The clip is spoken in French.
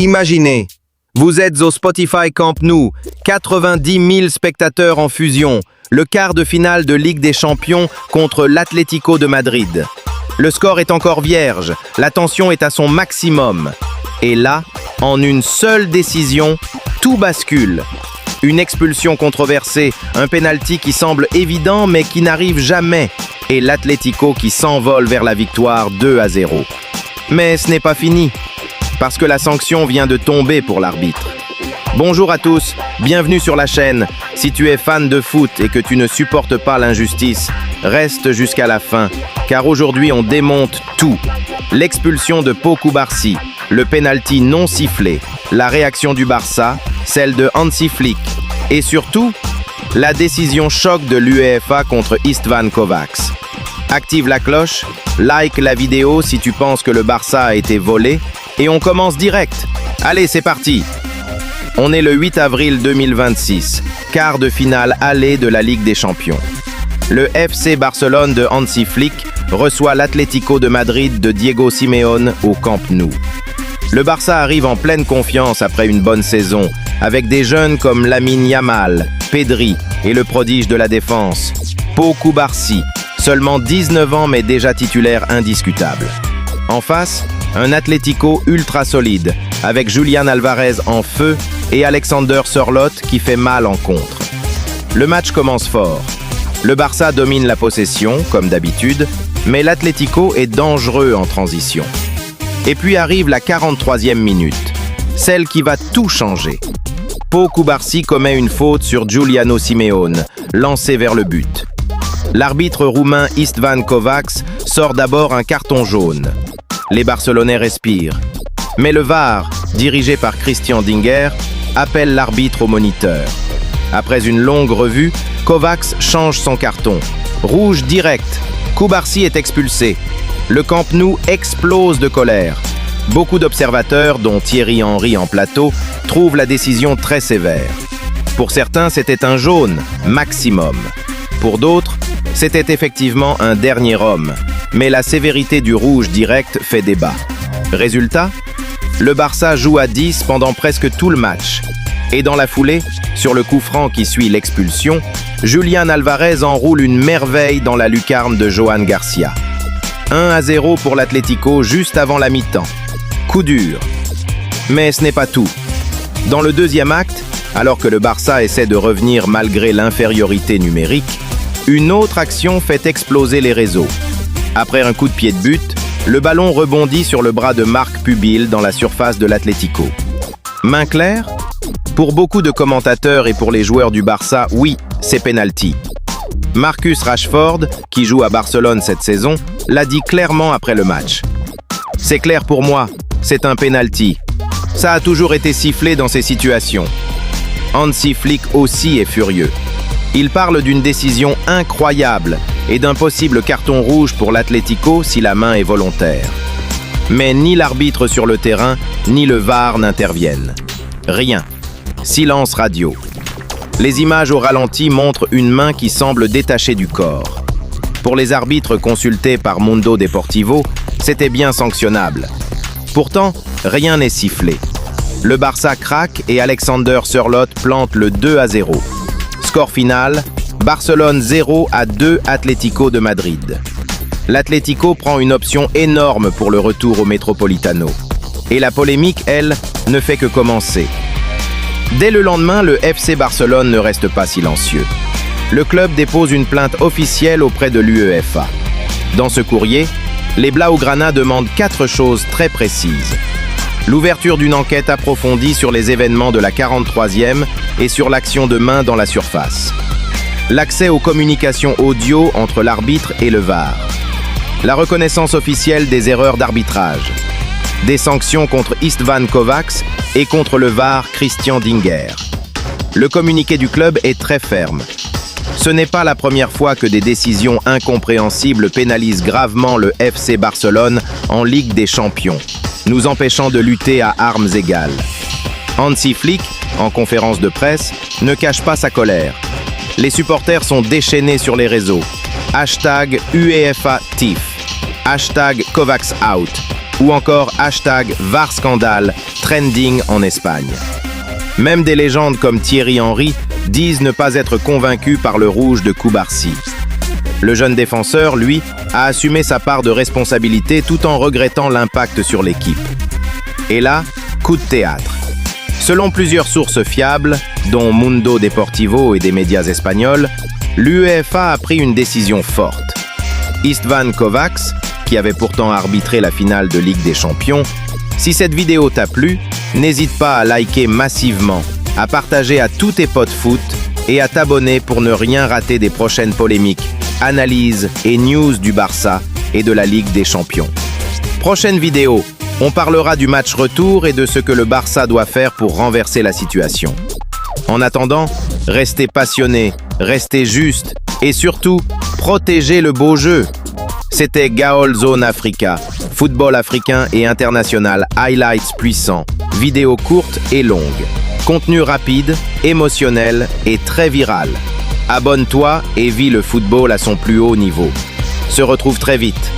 Imaginez, vous êtes au Spotify Camp Nou, 90 000 spectateurs en fusion, le quart de finale de Ligue des Champions contre l'Atlético de Madrid. Le score est encore vierge, la tension est à son maximum. Et là, en une seule décision, tout bascule. Une expulsion controversée, un pénalty qui semble évident mais qui n'arrive jamais, et l'Atlético qui s'envole vers la victoire 2-0. Mais ce n'est pas fini, parce que la sanction vient de tomber pour l'arbitre. Bonjour à tous, bienvenue sur la chaîne. Si tu es fan de foot et que tu ne supportes pas l'injustice, reste jusqu'à la fin, car aujourd'hui on démonte tout. L'expulsion de Pau Cubarsí, le pénalty non sifflé, la réaction du Barça, celle de Hansi Flick, et surtout, la décision choc de l'UEFA contre Istvan Kovacs. Active la cloche, like la vidéo si tu penses que le Barça a été volé, et on commence direct. Allez, c'est parti! On est le 8 avril 2026, quart de finale aller de la Ligue des Champions. Le FC Barcelone de Hansi Flick reçoit l'Atlético de Madrid de Diego Simeone au Camp Nou. Le Barça arrive en pleine confiance après une bonne saison, avec des jeunes comme Lamine Yamal, Pedri et le prodige de la défense, Pau Cubarsí, seulement 19 ans mais déjà titulaire indiscutable. En face, un Atlético ultra solide, avec Julián Álvarez en feu et Alexander Sørloth qui fait mal en contre. Le match commence fort. Le Barça domine la possession, comme d'habitude, mais l'Atlético est dangereux en transition. Et puis arrive la 43e minute, celle qui va tout changer. Pau Cubarsí commet une faute sur Giuliano Simeone, lancé vers le but. L'arbitre roumain Istvan Kovacs sort d'abord un carton jaune. Les Barcelonais respirent. Mais le VAR, dirigé par Christian Dinger, appelle l'arbitre au moniteur. Après une longue revue, Kovacs change son carton. Rouge direct. Cubarsí est expulsé. Le Camp Nou explose de colère. Beaucoup d'observateurs, dont Thierry Henry en plateau, trouvent la décision très sévère. Pour certains, c'était un jaune, maximum. Pour d'autres, c'était effectivement un dernier homme. Mais la sévérité du rouge direct fait débat. Résultat, le Barça joue à 10 pendant presque tout le match. Et dans la foulée, sur le coup franc qui suit l'expulsion, Julián Álvarez enroule une merveille dans la lucarne de Johan Garcia. 1-0 pour l'Atlético juste avant la mi-temps. Coup dur. Mais ce n'est pas tout. Dans le deuxième acte, alors que le Barça essaie de revenir malgré l'infériorité numérique, une autre action fait exploser les réseaux. Après un coup de pied de but, le ballon rebondit sur le bras de Marc Pubil dans la surface de l'Atlético. Main claire? Pour beaucoup de commentateurs et pour les joueurs du Barça, oui, c'est penalty. Marcus Rashford, qui joue à Barcelone cette saison, l'a dit clairement après le match. C'est clair pour moi, c'est un penalty. Ça a toujours été sifflé dans ces situations. Hansi Flick aussi est furieux. Il parle d'une décision incroyable et d'un possible carton rouge pour l'Atlético si la main est volontaire. Mais ni l'arbitre sur le terrain, ni le VAR n'interviennent. Rien. Silence radio. Les images au ralenti montrent une main qui semble détachée du corps. Pour les arbitres consultés par Mundo Deportivo, c'était bien sanctionnable. Pourtant, rien n'est sifflé. Le Barça craque et Alexander Sørloth plante le 2-0. Score final, Barcelone 0-2 Atlético de Madrid. L'Atlético prend une option énorme pour le retour au Metropolitano. Et la polémique, elle, ne fait que commencer. Dès le lendemain, le FC Barcelone ne reste pas silencieux. Le club dépose une plainte officielle auprès de l'UEFA. Dans ce courrier, les Blaugrana demandent 4 choses très précises. L'ouverture d'une enquête approfondie sur les événements de la 43e et sur l'action de main dans la surface. L'accès aux communications audio entre l'arbitre et le VAR. La reconnaissance officielle des erreurs d'arbitrage. Des sanctions contre Istvan Kovacs et contre le VAR Christian Dinger. Le communiqué du club est très ferme. Ce n'est pas la première fois que des décisions incompréhensibles pénalisent gravement le FC Barcelone en Ligue des Champions, nous empêchant de lutter à armes égales. Hansi Flick, en conférence de presse, ne cache pas sa colère. Les supporters sont déchaînés sur les réseaux. Hashtag UEFA TIF, hashtag Kovacs out, ou encore hashtag VAR scandale, trending en Espagne. Même des légendes comme Thierry Henry disent ne pas être convaincus par le rouge de Cubarsí. Le jeune défenseur, lui, a assumé sa part de responsabilité tout en regrettant l'impact sur l'équipe. Et là, coup de théâtre. Selon plusieurs sources fiables, dont Mundo Deportivo et des médias espagnols, l'UEFA a pris une décision forte. Istvan Kovacs, qui avait pourtant arbitré la finale de Ligue des Champions, si cette vidéo t'a plu, n'hésite pas à liker massivement, à partager à tous tes potes foot et à t'abonner pour ne rien rater des prochaines polémiques, analyses et news du Barça et de la Ligue des Champions. Prochaine vidéo, on parlera du match retour et de ce que le Barça doit faire pour renverser la situation. En attendant, restez passionnés, restez justes et surtout, protégez le beau jeu. C'était Gaol Zone Africa, football africain et international, highlights puissants, vidéos courtes et longues, contenu rapide, émotionnel et très viral. Abonne-toi et vis le football à son plus haut niveau. Se retrouve très vite.